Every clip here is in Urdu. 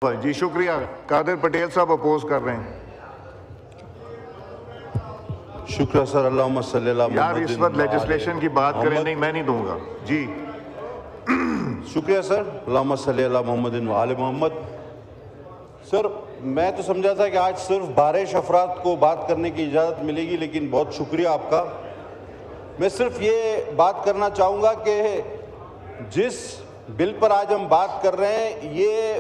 جی شکریہ. قادر پٹیل صاحب اپوز کر رہے ہیں. شکریہ سر. اللہم صلی اللہ محمد. یار اس وقت لیجسلیشن کی بات کریں. نہیں میں نہیں دوں گا. جی شکریہ سر. اللہم صلی اللہ محمد و آل محمد. سر میں تو سمجھا تھا کہ آج صرف 12 افراد کو بات کرنے کی اجازت ملے گی، لیکن بہت شکریہ آپ کا. میں صرف یہ بات کرنا چاہوں گا کہ جس بل پر آج ہم بات کر رہے ہیں یہ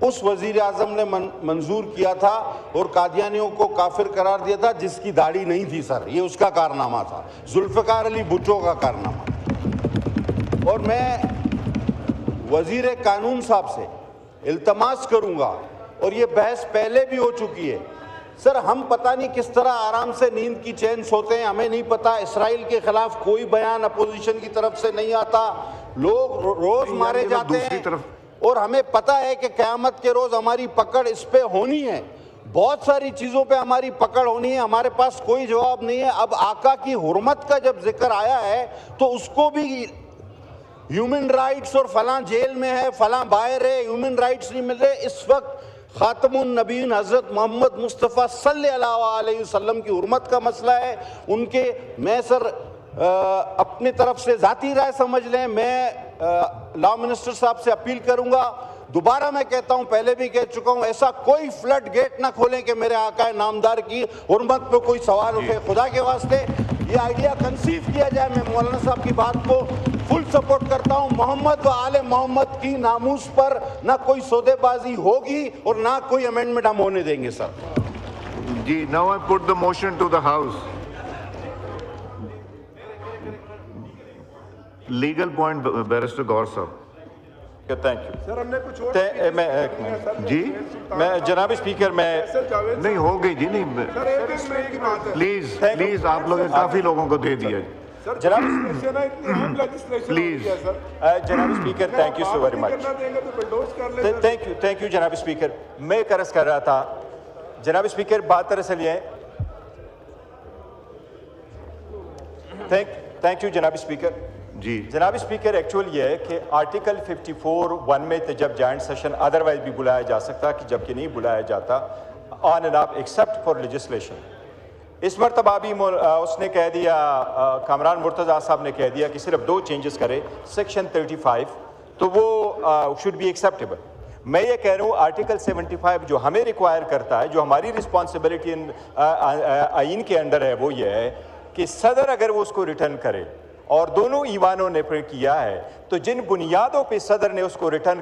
اس وزیر اعظم نے منظور کیا تھا اور قادیانیوں کو کافر قرار دیا تھا جس کی داڑھی نہیں تھی سر. یہ اس کا کارنامہ تھا، ذوالفقار علی بھٹو کا کارنامہ. اور میں وزیر قانون صاحب سے التماس کروں گا، اور یہ بحث پہلے بھی ہو چکی ہے سر، ہم پتہ نہیں کس طرح آرام سے نیند کی چین سوتے ہیں. ہمیں نہیں پتہ اسرائیل کے خلاف کوئی بیان اپوزیشن کی طرف سے نہیں آتا، لوگ روز مارے جاتے ہیں، اور ہمیں پتہ ہے کہ قیامت کے روز ہماری پکڑ اس پہ ہونی ہے. بہت ساری چیزوں پہ ہماری پکڑ ہونی ہے، ہمارے پاس کوئی جواب نہیں ہے. اب آقا کی حرمت کا جب ذکر آیا ہے تو اس کو بھی ہیومن رائٹس اور فلاں جیل میں ہے، فلاں باہر ہے، ہیومن رائٹس نہیں مل رہے. اس وقت خاتم النبیین حضرت محمد مصطفیٰ صلی اللہ علیہ وسلم کی حرمت کا مسئلہ ہے. ان کے میں سر اپنی طرف سے ذاتی رائے سمجھ لیں، میں لا منسٹر صاحب سے اپیل کروں گا. دوبارہ میں کہتا ہوں، پہلے بھی کہہ چکا ہوں، ایسا کوئی فلڈ گیٹ نہ کھولیں کہ میرے آقا نامدار کی حرمت پہ کوئی سوال اٹھے. خدا کے واسطے یہ آئیڈیا کنسیو کیا جائے. میں مولانا صاحب کی بات کو فل سپورٹ کرتا ہوں. محمد و آل محمد کی ناموس پر نہ کوئی سودے بازی ہوگی اور نہ کوئی امینڈمنٹ ہم ہونے دیں گے سر. جی now I put the motion to the house. Legal point barrister غور صاحب. Thank you sir. ہم نے کچھ اور جی میں جناب اسپیکر میں نہیں ہو گئی جی. نہیں پلیز پلیز آپ لوگ کافی لوگوں کو دے دیا. جناب پلیز جناب speaker thank you so very much. Thank you جناب اسپیکر. میں ایک عرض کر رہا تھا جناب اسپیکر، بات دراصل یہ ہے. تھینک یو جناب اسپیکر. جی جناب اسپیکر ایکچوئل یہ ہے کہ آرٹیکل 54(1) میں جب جوائنٹ سیشن ادروائز بھی بلایا جا سکتا کہ جبکہ نہیں بلایا جاتا آن اینڈ آپ ایکسیپٹ فار لیجسلیشن. اس مرتبہ بھی اس نے کہہ دیا، کامران مرتضیٰ صاحب نے کہہ دیا کہ صرف 2 چینجز کرے سیکشن 35، تو وہ شوڈ بی ایکسیپٹیبل. میں یہ کہہ رہا ہوں آرٹیکل 75 جو ہمیں ریکوائر کرتا ہے، جو ہماری رسپانسبلٹی آئین کے انڈر ہے، وہ یہ ہے کہ صدر اگر وہ اس کو ریٹرن کرے اور دونوں ایوانوں نے کیا ہے تو جن بنیادوں پہ صدر نے اس کو ریٹرن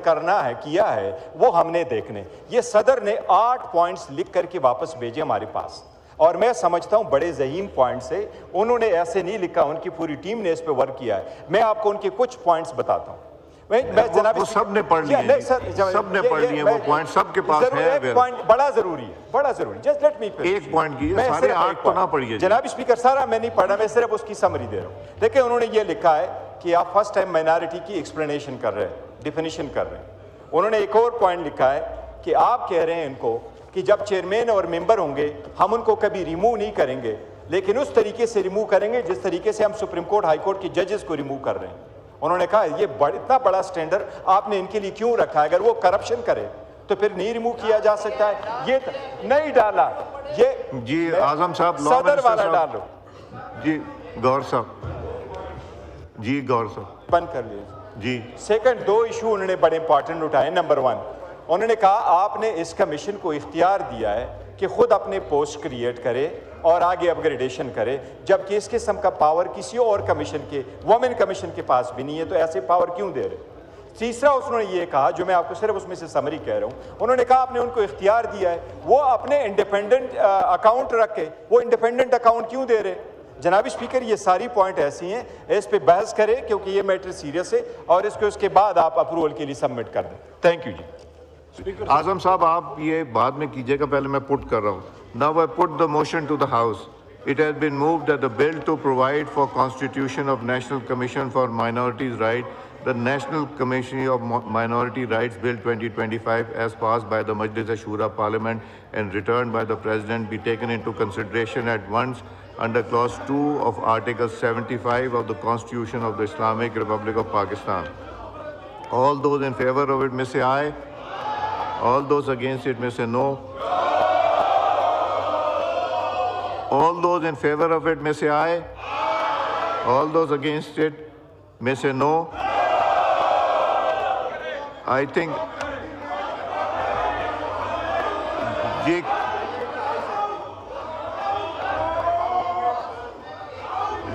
کیا ہے وہ ہم نے دیکھنے. یہ صدر نے 8 پوائنٹس لکھ کر کے واپس بھیجے ہمارے پاس، اور میں سمجھتا ہوں بڑے ذہین پوائنٹس ہے. انہوں نے ایسے نہیں لکھا، ان کی پوری ٹیم نے اس پہ ورک کیا ہے. میں آپ کو ان کے کچھ پوائنٹس بتاتا ہوں. وہ سب نے پڑھ لیے، سب نے پڑھ لیے وہ پوائنٹ، سب کے پاس ہے. ایک پوائنٹ بڑا ضروری ہے، بڑا ضروری. جسٹ لیٹ می ایک پوائنٹ کی سارے 8 تو نہ پڑھیے جناب اسپیکر. سارا میں نہیں پڑھا، میں صرف اس کی سمری دے رہا ہوں. دیکھیں انہوں نے یہ لکھا ہے کہ آپ فرسٹ ٹائم مائنارٹی کی ایکسپلینیشن کر رہے ہیں، ڈیفینیشن کر رہے ہیں. انہوں نے ایک اور پوائنٹ لکھا ہے کہ آپ کہہ رہے ہیں ان کو کہ جب چیئرمین اور ممبر ہوں گے ہم ان کو کبھی ریموو نہیں کریں گے، لیکن اس طریقے سے ریموو کریں گے جس طریقے سے ہم سپریم کورٹ ہائی کورٹ کے ججز کو ریموو کر رہے ہیں. انہوں نے کہا یہ اتنا بڑا سٹینڈرڈ آپ نے ان کے لیے کیوں رکھا ہے؟ اگر وہ کرپشن کرے تو پھر نہیں ریموو کیا جا سکتا ہے. یہ نہیں ڈالا، یہ جی اعظم صاحب صدر والا ڈالو. جی غور صاحب، جی غور صاحب بند کر لیجیے. جی سیکنڈ 2 ایشو انہوں نے بڑے امپورٹنٹ اٹھائے. نمبر 1 انہوں نے کہا آپ نے اس کمیشن کو اختیار دیا ہے کہ خود اپنے پوسٹ کریٹ کرے اور آگے اپ گریڈیشن کرے، جبکہ اس قسم کا پاور کسی اور کمیشن کے، وومن کمیشن کے پاس بھی نہیں ہے. تو ایسے پاور کیوں دے رہے؟ تیسرا انہوں نے یہ کہا، جو میں آپ کو صرف اس میں سے سمری کہہ رہا ہوں، انہوں نے کہا آپ نے ان کو اختیار دیا ہے وہ اپنے انڈیپینڈنٹ اکاؤنٹ رکھے. وہ انڈیپینڈنٹ اکاؤنٹ کیوں دے رہے؟ جناب اسپیکر یہ ساری پوائنٹ ایسی ہیں، اس پہ بحث کرے کیونکہ یہ میٹر سیریس ہے، اور اس کے بعد آپ اپروول کے لیے سبمٹ کر دیں. تھینک یو جی. اعظم صاحب آپ یہ بعد میں کیجئے گا، پہلے میں پٹ کر رہا ہوں. Now I put the motion to the House. It has been moved that the bill to provide for constitution of National Commission for Minorities' Rights, the National Commission of Minority Rights Bill 2025 as passed by the Majlis Shura Parliament and returned by the President be taken into consideration at once under Clause 2 of Article 75 of the Constitution of the Islamic Republic of Pakistan. All those in favor of it may say aye. All those against it may say no. All those in favor of it may say aye. All those against it may say no. I think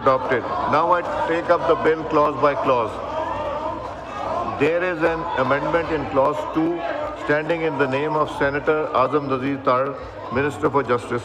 adopted. Now I take up the bill clause by clause. There is an amendment in clause 2 standing in the name of Senator Azam Nazir Tarar, Minister for Justice.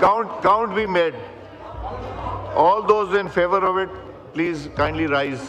Count be made. All those in favor of it, please kindly rise.